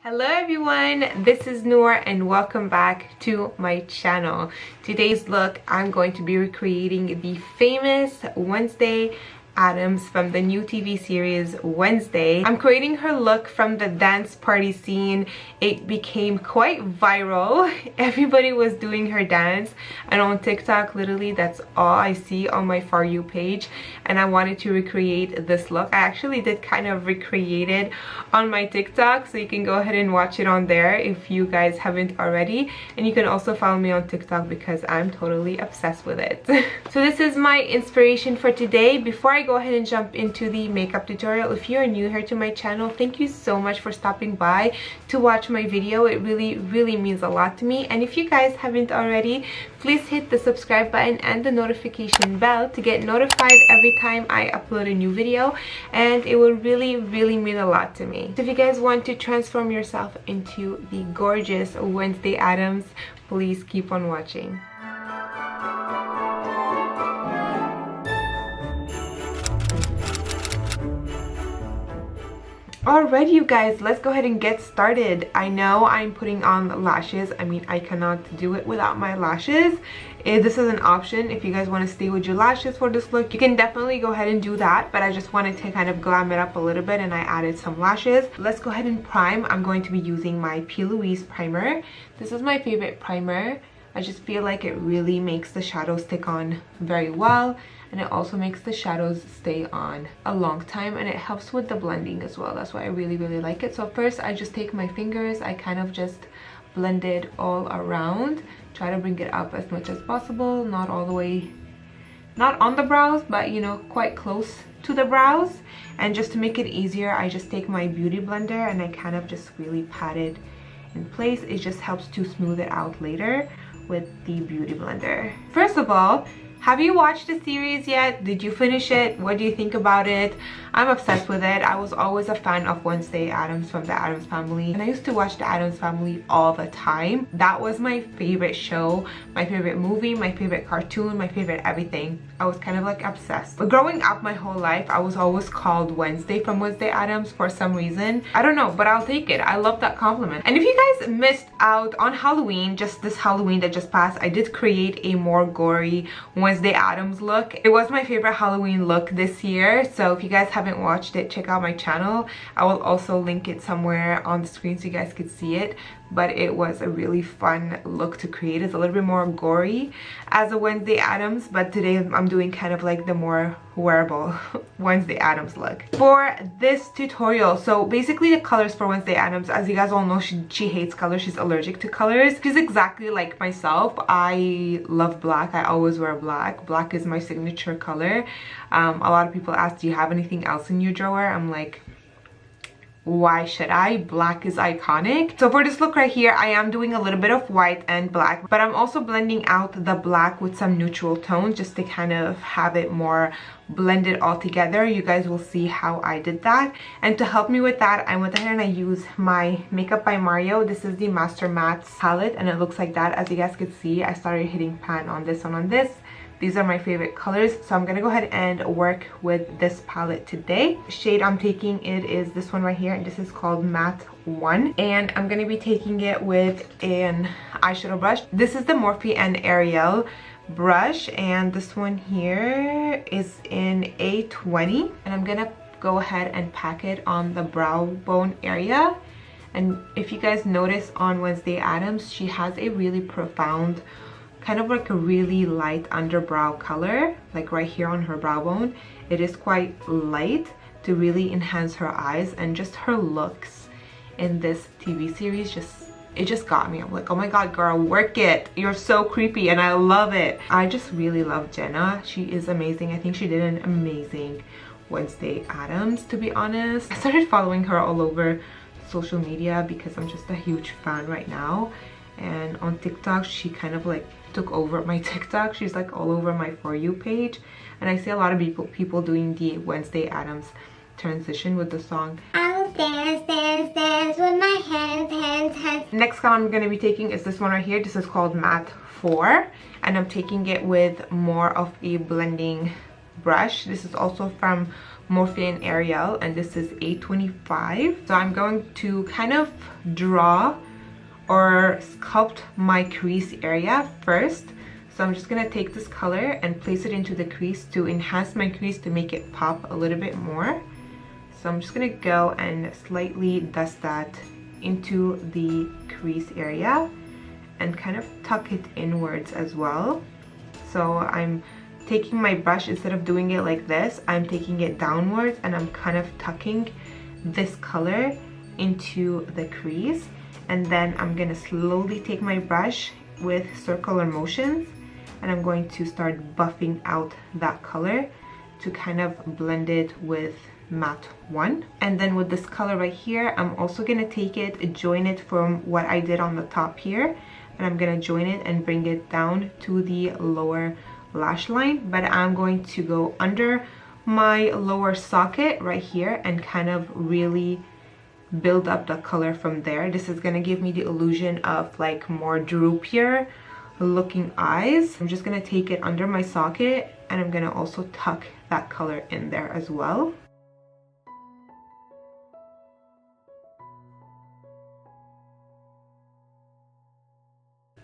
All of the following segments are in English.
Hello everyone, this is Noor and welcome back to my channel. Today's look, I'm going to be recreating the famous Wednesday Addams from the new TV series Wednesday. I'm creating her look from the dance party scene. It became quite viral. Everybody was doing her dance, and on TikTok literally that's all I see on my For You page, and I wanted to recreate this look. I actually did kind of recreate it on my TikTok, so you can go ahead and watch it on there if you guys haven't already, and you can also follow me on TikTok because I'm totally obsessed with it. So this is my inspiration for today. Before I go ahead and jump into the makeup tutorial, if you are new here to my channel, thank you so much for stopping by to watch my video. It really means a lot to me, and if you guys haven't already, please hit the subscribe button and the notification bell to get notified every time I upload a new video, and it will really mean a lot to me. So if you guys want to transform yourself into the gorgeous Wednesday Addams, please keep on watching. Alright you guys, let's go ahead and get started. I know I'm putting on lashes. I mean, I cannot do it without my lashes. This is an option. If you guys want to stay with your lashes for this look, you can definitely go ahead and do that, but I just wanted to kind of glam it up a little bit and I added some lashes. Let's go ahead and prime. I'm going to be using my P. Louise primer. This is my favorite primer. I just feel like it really makes the shadows stick on very well, and it also makes the shadows stay on a long time, and it helps with the blending as well. That's why I really like it. So first I just take my fingers, I kind of just blend it all around, try to bring it up as much as possible, not all the way, not on the brows, but you know, quite close to the brows. And just to make it easier, I just take my beauty blender and I kind of just really pat it in place. It just helps to smooth it out later with the beauty blender. First of all, have you watched the series yet? Did you finish it? What do you think about it? I'm obsessed with it. I was always a fan of Wednesday Addams from the Addams Family, and I used to watch the Addams Family all the time. That was my favorite show, my favorite movie, my favorite cartoon, my favorite everything. I was kind of like obsessed. But growing up my whole life, I was always called Wednesday from Wednesday Addams for some reason. I don't know, but I'll take it. I love that compliment. And if you guys missed out on Halloween, just this Halloween that just passed, I did create a more gory Wednesday Addams look. It was my favorite Halloween look this year, so if you guys haven't watched it, check out my channel. I will also link it somewhere on the screen so you guys could see it. But it was a really fun look to create. It's a little bit more gory as a Wednesday Addams, but today I'm doing kind of like the more wearable Wednesday Addams look for this tutorial. So basically the colors for Wednesday Addams, as you guys all know, she hates colors. She's allergic to colors. She's exactly like myself. I love black. I always wear black. Black is my signature color. A lot of people ask, do you have anything else in your drawer? I'm like, why should I? Black is iconic. So for this look right here, I am doing a little bit of white and black, but I'm also blending out the black with some neutral tones just to kind of have it more blended all together. You guys will see how I did that. And to help me with that, I went ahead and I used my Makeup by Mario. This is the Master Mattes palette, and it looks like that. As you guys could see, I started hitting pan on this one, on this. These are my favorite colors, so I'm gonna go ahead and work with this palette today. Shade I'm taking, it is this one right here, and this is called Matte 1, and I'm gonna be taking it with an eyeshadow brush. This is the Morphe and Ariel brush, and this one here is in A20, and I'm gonna go ahead and pack it on the brow bone area. And if you guys notice on Wednesday Addams, she has a really profound, kind of like a really light underbrow color, like right here on her brow bone. It is quite light to really enhance her eyes, and just her looks in this TV series, it just got me. I'm like, oh my god, girl, work it. You're so creepy, and I love it. I just really love Jenna. She is amazing. I think she did an amazing Wednesday Addams, to be honest. I started following her all over social media because I'm just a huge fan right now. And on TikTok, she kind of like took over my TikTok. She's like all over my For You page, and I see a lot of people doing the Wednesday Addams transition with the song I'll dance with my hands. Next color I'm going to be taking is this one right here. This is called Matte 4, and I'm taking it with more of a blending brush. This is also from Morphe Ariel, and this is 825. So I'm going to kind of draw or sculpt my crease area first. So I'm just gonna take this color and place it into the crease to enhance my crease, to make it pop a little bit more. So I'm just gonna go and slightly dust that into the crease area and kind of tuck it inwards as well. So I'm taking my brush, instead of doing it like this, I'm taking it downwards and I'm kind of tucking this color into the crease. And then I'm gonna slowly take my brush with circular motions and I'm going to start buffing out that color to kind of blend it with matte 1. And then with this color right here, I'm also gonna take it, join it from what I did on the top here, and I'm gonna join it and bring it down to the lower lash line. But I'm going to go under my lower socket right here and kind of really build up the color from there. This is gonna give me the illusion of like more droopier looking eyes. I'm just gonna take it under my socket and I'm gonna also tuck that color in there as well.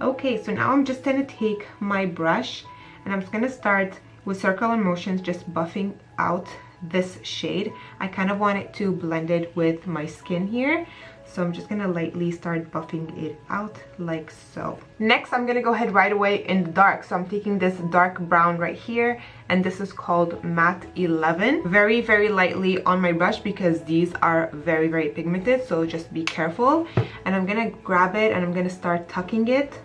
Okay, so now I'm just gonna take my brush and I'm just gonna start with circular motions, just buffing out this shade. I kind of want it to blend it with my skin here, so I'm just gonna lightly start buffing it out like so. Next, I'm gonna go ahead right away in the dark. So I'm taking this dark brown right here, and this is called Matte 11. Very, very lightly on my brush because these are very, very pigmented, so just be careful. And I'm gonna grab it and I'm gonna start tucking it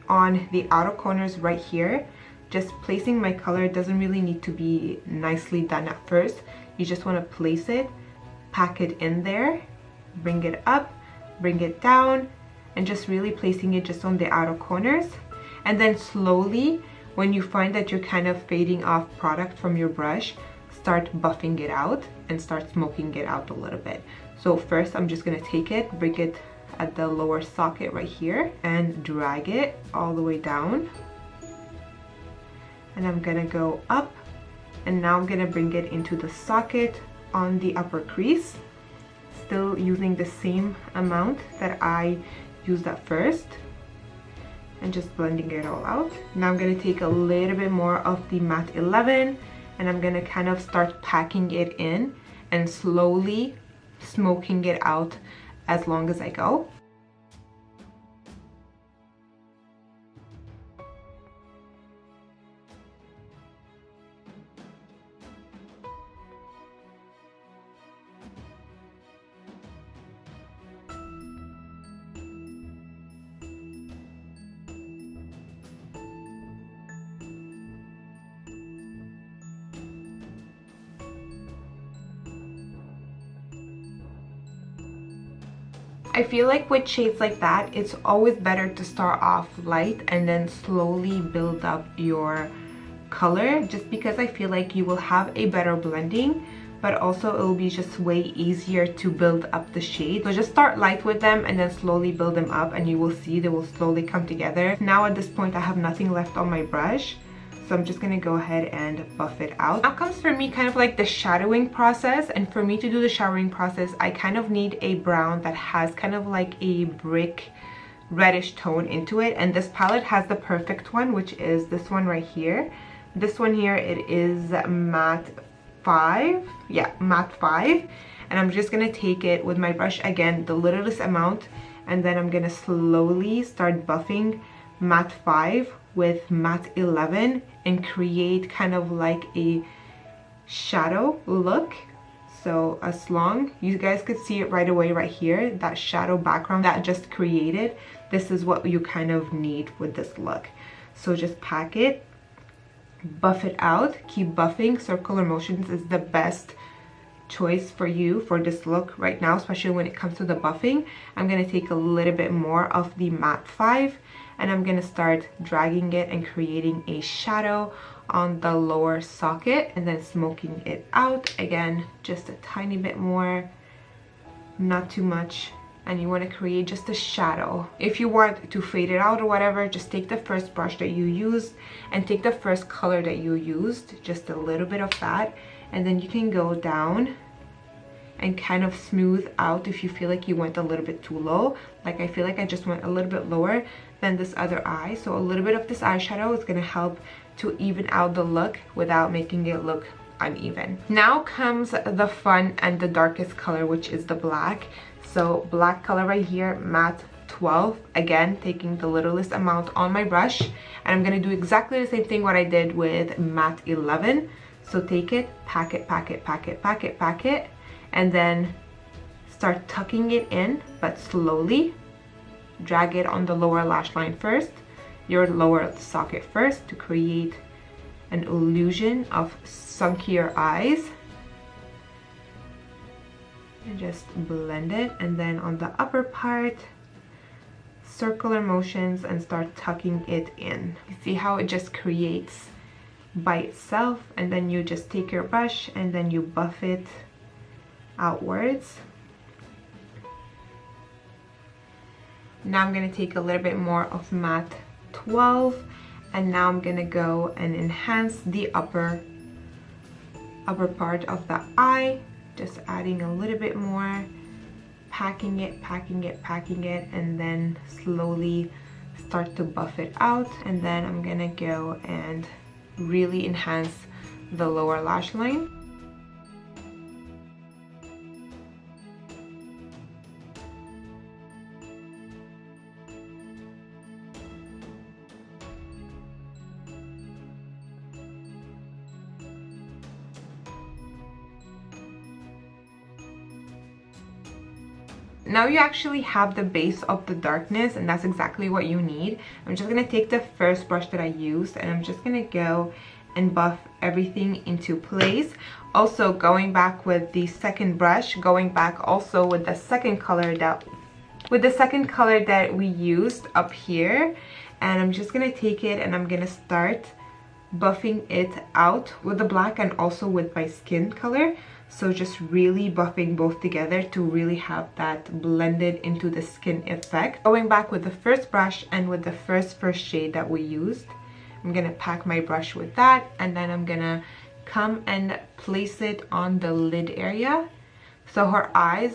on the outer corners right here. Just placing my color. It doesn't really need to be nicely done at first. You just want to place it, pack it in there, bring it up, bring it down, and just really placing it just on the outer corners. And then slowly, when you find that you're kind of fading off product from your brush, start buffing it out and start smoking it out a little bit. So first, I'm just going to take it, bring it at the lower socket right here, and drag it all the way down. And I'm gonna go up, and now I'm gonna bring it into the socket on the upper crease, still using the same amount that I used at first, and just blending it all out. Now I'm gonna take a little bit more of the Matte 11 and I'm gonna kind of start packing it in and slowly smoking it out as long as I go. I feel like with shades like that, it's always better to start off light and then slowly build up your color, just because I feel like you will have a better blending, but also it will be just way easier to build up the shade. So just start light with them and then slowly build them up, and you will see they will slowly come together. Now at this point I have nothing left on my brush, so I'm just gonna go ahead and buff it out. Now comes for me kind of like the shadowing process, and for me to do the shadowing process, I kind of need a brown that has kind of like a brick reddish tone into it, and this palette has the perfect one, which is this one right here. This one here, it is matte 5. Yeah, matte 5. And I'm just gonna take it with my brush again, the littlest amount, and then I'm gonna slowly start buffing matte 5 with matte 11 and create kind of like a shadow look. So as long you guys could see it right away right here, that shadow background that just created, this is what you kind of need with this look. So just pack it, buff it out, keep buffing. Circular motions is the best choice for you for this look right now, especially when it comes to the buffing. I'm going to take a little bit more of the matte 5 and I'm going to start dragging it and creating a shadow on the lower socket and then smoking it out. Again, just a tiny bit more, not too much. And you want to create just a shadow. If you want to fade it out or whatever, just take the first brush that you used and take the first color that you used, just a little bit of that, and then you can go down and kind of smooth out if you feel like you went a little bit too low. Like I feel like I just went a little bit lower than this other eye, so a little bit of this eyeshadow is going to help to even out the look without making it look uneven. Now comes the fun and the darkest color, which is the black. So black color right here, matte 12. Again, taking the littlest amount on my brush, and I'm going to do exactly the same thing what I did with matte 11. So take it, pack it, pack it, pack it, pack it, pack it, and then start tucking it in, but slowly. Drag it on the lower lash line first, your lower socket first, to create an illusion of sunkier eyes. And just blend it, and then on the upper part, circular motions and start tucking it in. You see how it just creates by itself, and then you just take your brush and then you buff it outwards. Now I'm going to take a little bit more of matte 12, and now I'm going to go and enhance the upper part of the eye, just adding a little bit more, packing it, packing it, packing it, and then slowly start to buff it out. And then I'm going to go and really enhance the lower lash line. Now you actually have the base of the darkness, and that's exactly what you need. I'm just going to take the first brush that I used, and I'm just going to go and buff everything into place. Also going back with the second brush, going back also with the second color that we used up here, and I'm just going to take it and I'm going to start buffing it out with the black and also with my skin color. So just really buffing both together to really have that blended into the skin effect. Going back with the first brush and with the first shade that we used, I'm gonna pack my brush with that, and then I'm gonna come and place it on the lid area. So her eyes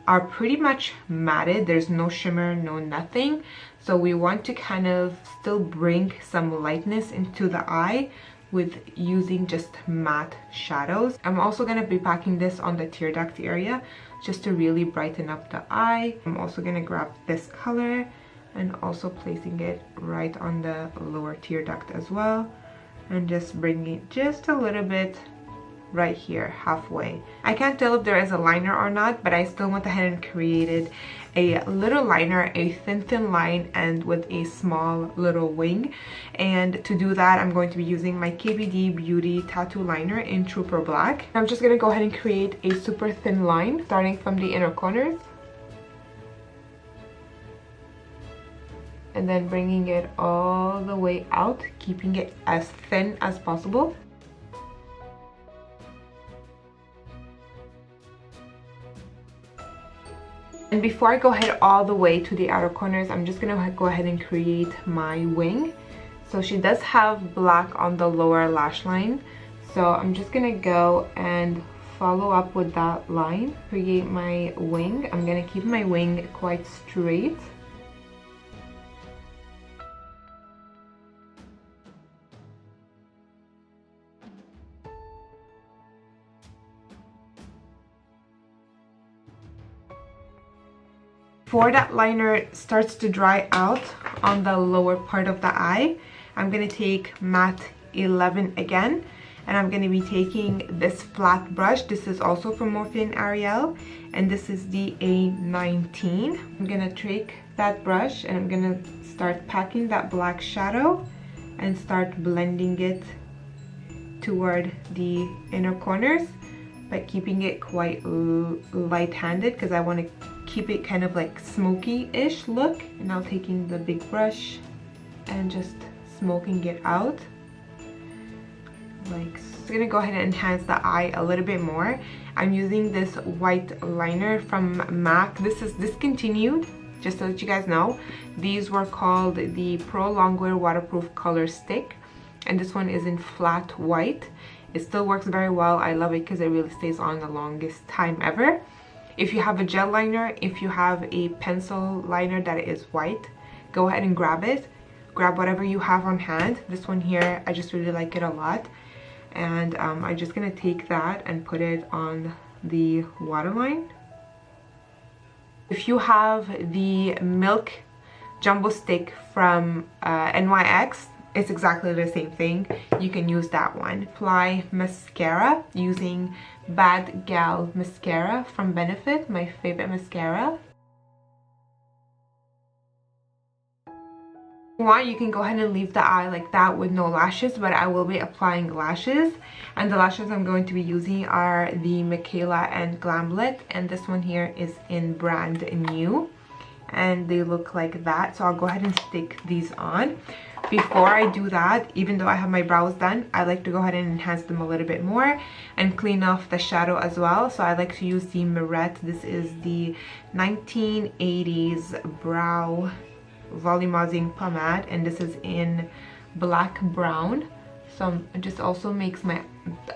are pretty much matted. There's no shimmer, no nothing. So we want to kind of still bring some lightness into the eye with using just matte shadows. I'm also going to be packing this on the tear duct area just to really brighten up the eye. I'm also going to grab this color and also placing it right on the lower tear duct as well, and just bringing it just a little bit right here, halfway. I can't tell if there is a liner or not, but I still went ahead and created a little liner, a thin line, and with a small little wing. And to do that, I'm going to be using my KBD Beauty Tattoo Liner in Trooper Black. I'm just going to go ahead and create a super thin line, starting from the inner corners, and then bringing it all the way out, keeping it as thin as possible. And before I go ahead all the way to the outer corners, I'm just gonna go ahead and create my wing. So she does have black on the lower lash line, so I'm just gonna go and follow up with that line, create my wing. I'm gonna keep my wing quite straight. Before that liner starts to dry out on the lower part of the eye, I'm going to take matte 11 again, and I'm going to be taking this flat brush. This is also from Morphe and Ariel, and this is the A19. I'm going to take that brush and I'm going to start packing that black shadow and start blending it toward the inner corners, but keeping it quite light-handed because I want to keep it kind of like smoky-ish look. And now taking the big brush and just smoking it out. Like, so I'm gonna go ahead and enhance the eye a little bit more. I'm using this white liner from MAC. This is discontinued, just to let you guys know. These were called the Pro Longwear Waterproof Color Stick, and this one is in flat white. It still works very well. I love it because it really stays on the longest time ever. If you have a gel liner, if you have a pencil liner that is white, go ahead and grab it. Grab whatever you have on hand. This one here, I just really like it a lot. And I'm just gonna take that and put it on the waterline. If you have the Milk Jumbo Stick from NYX, it's exactly the same thing. You can use that one. Apply mascara using Bad Gal mascara from Benefit, my favorite mascara. If you want, you can go ahead and leave the eye like that with no lashes, but I will be applying lashes, and the lashes I'm going to be using are the Michaela and Glamlet, and this one here is in brand new, and they look like that. So I'll go ahead and stick these on. Before I do that, even though I have my brows done, I like to go ahead and enhance them a little bit more and clean off the shadow as well. So I like to use the Murette. This is the 1980s brow volumizing pomade, and this is in black brown. So it just also makes my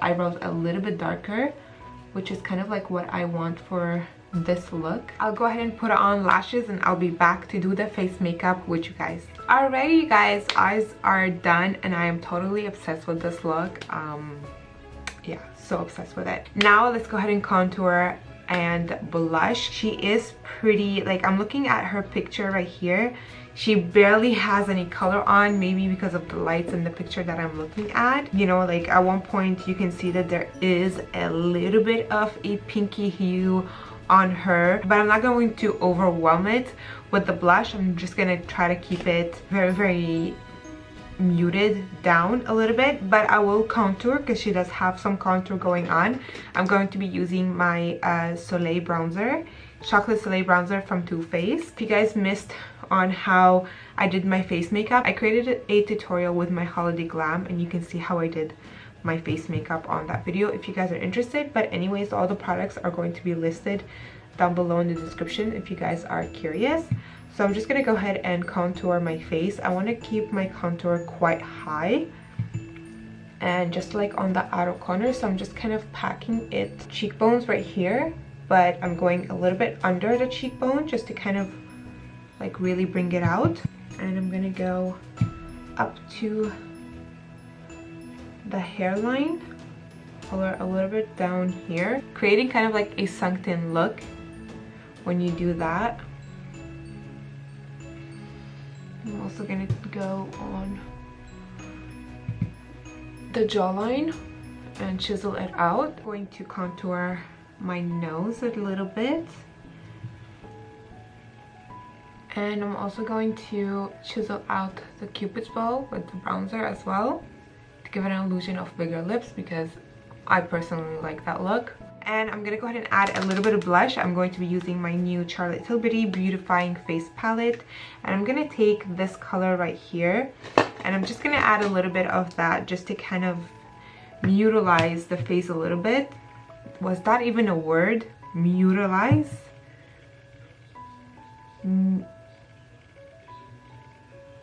eyebrows a little bit darker, which is kind of like what I want for this look. I'll go ahead and put on lashes, and I'll be back to do the face makeup with you guys. Alrighty, you guys, eyes are done, and I am totally obsessed with this look. Yeah, so obsessed with it. Now let's go ahead and contour and blush. She is pretty, like, I'm looking at her picture right here. She barely has any color on, maybe because of the lights in the picture that I'm looking at. You know, like at one point you can see that there is a little bit of a pinky hue on her, but I'm not going to overwhelm it with the blush. I'm just gonna try to keep it very muted down a little bit, but I will contour because she does have some contour going on. I'm going to be using my Soleil bronzer, Chocolate Soleil bronzer from Too Faced. If you guys missed on how I did my face makeup, I created a tutorial with my holiday glam, and you can see how I did my face makeup on that video if you guys are interested. But anyways, all the products are going to be listed down below in the description if you guys are curious. So I'm just gonna go ahead and contour my face. I want to keep my contour quite high and just like on the outer corner, so I'm just kind of packing it cheekbones right here, but I'm going a little bit under the cheekbone just to kind of like really bring it out. And I'm gonna go up to the hairline, color a little bit down here, creating kind of like a sunken look when you do that. I'm also gonna go on the jawline and chisel it out. I'm going to contour my nose a little bit, and I'm also going to chisel out the cupid's bow with the bronzer as well to give it an illusion of bigger lips, because I personally like that look. And I'm gonna go ahead and add a little bit of blush. I'm going to be using my new Charlotte Tilbury Beautifying Face Palette, and I'm gonna take this color right here, and I'm just gonna add a little bit of that just to kind of mutilize the face a little bit. Was that even a word? Mutilize?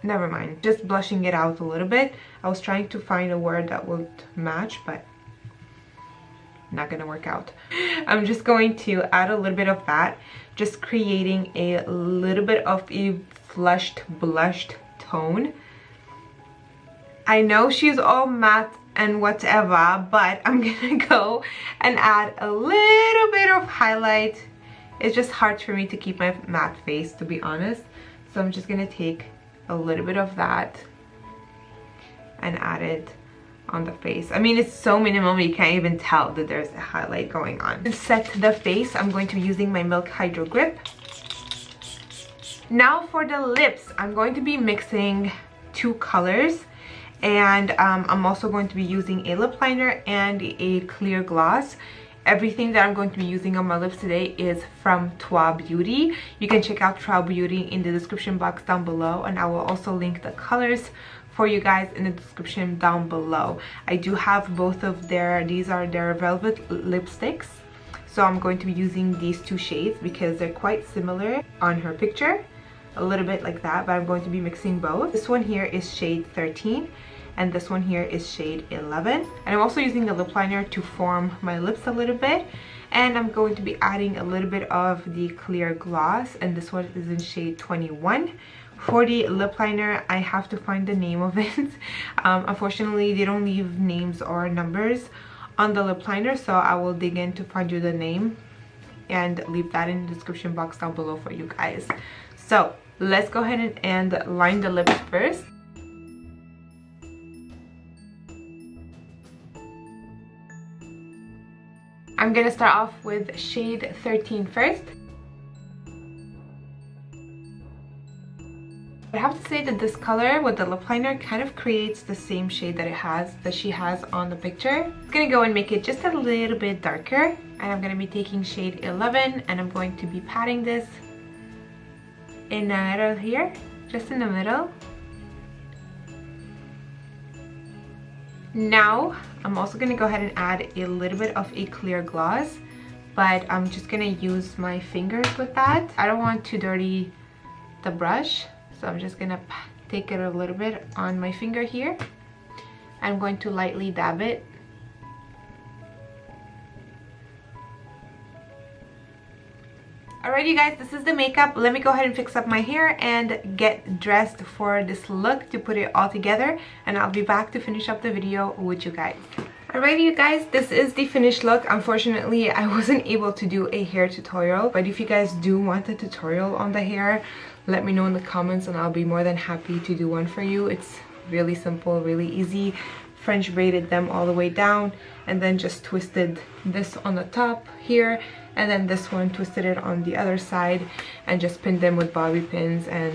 Never mind, just blushing it out a little bit. I was trying to find a word that would match, but not gonna work out. I'm just going to add a little bit of that, just creating a little bit of a flushed, blushed tone. I know she's all matte and whatever, but I'm gonna go and add a little bit of highlight. It's just hard for me to keep my matte face, to be honest, so I'm just gonna take a little bit of that and add it on the face. I mean, it's so minimal you can't even tell that there's a highlight going on. To set the face, I'm going to be using my Milk Hydro Grip. Now for the lips, I'm going to be mixing two colors, and I'm also going to be using a lip liner and a clear gloss. Everything that I'm going to be using on my lips today is from Toi Beauty. You can check out Toi Beauty in the description box down below, and I will also link the colors for you guys in the description down below. I do have both of these are their velvet lipsticks, so I'm going to be using these two shades because they're quite similar on her picture, a little bit like that, but I'm going to be mixing both. This one here is shade 13, and this one here is shade 11. And I'm also using the lip liner to form my lips a little bit, and I'm going to be adding a little bit of the clear gloss, and this one is in shade 21. For the lip liner, I have to find the name of it. Unfortunately, they don't leave names or numbers on the lip liner, so I will dig in to find you the name and leave that in the description box down below for you guys. So let's go ahead and line the lips first. I'm gonna start off with shade 13 first. I have to say that this color with the lip liner kind of creates the same shade that she has on the picture. I'm gonna go and make it just a little bit darker, and I'm gonna be taking shade 11, and I'm going to be patting this in the middle here, just in the middle. Now I'm also gonna go ahead and add a little bit of a clear gloss, but I'm just gonna use my fingers with that. I don't want to dirty the brush, so I'm just gonna take it a little bit on my finger here. I'm going to lightly dab it. Alright you guys, this is the makeup. Let me go ahead and fix up my hair and get dressed for this look to put it all together, and I'll be back to finish up the video with you guys. Alrighty you guys, this is the finished look. Unfortunately, I wasn't able to do a hair tutorial, but if you guys do want a tutorial on the hair, let me know in the comments and I'll be more than happy to do one for you. It's really simple, really easy. French braided them all the way down, and then just twisted this on the top here, and then this one twisted it on the other side and just pinned them with bobby pins, and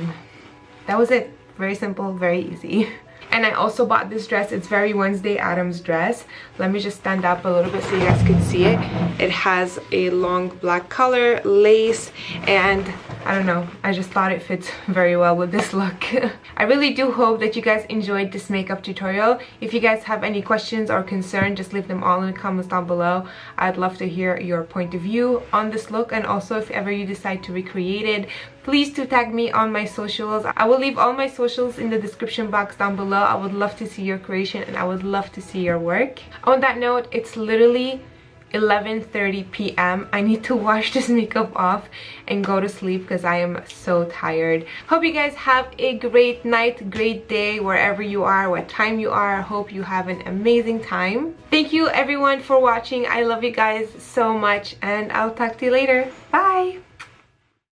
that was it. Very simple, very easy. And I also bought this dress. It's very Wednesday Addams dress. Let me just stand up a little bit so you guys can see it. It has a long black collar, lace, and I don't know, I just thought it fits very well with this look. I really do hope that you guys enjoyed this makeup tutorial. If you guys have any questions or concerns, just leave them all in the comments down below. I'd love to hear your point of view on this look, and also if ever you decide to recreate it, please do tag me on my socials. I will leave all my socials in the description box down below. I would love to see your creation and I would love to see your work. On that note, it's literally 11:30 p.m. I need to wash this makeup off and go to sleep because I am so tired. Hope you guys have a great night, great day, wherever you are, what time you are. I hope you have an amazing time. Thank you everyone for watching. I love you guys so much, and I'll talk to you later. Bye!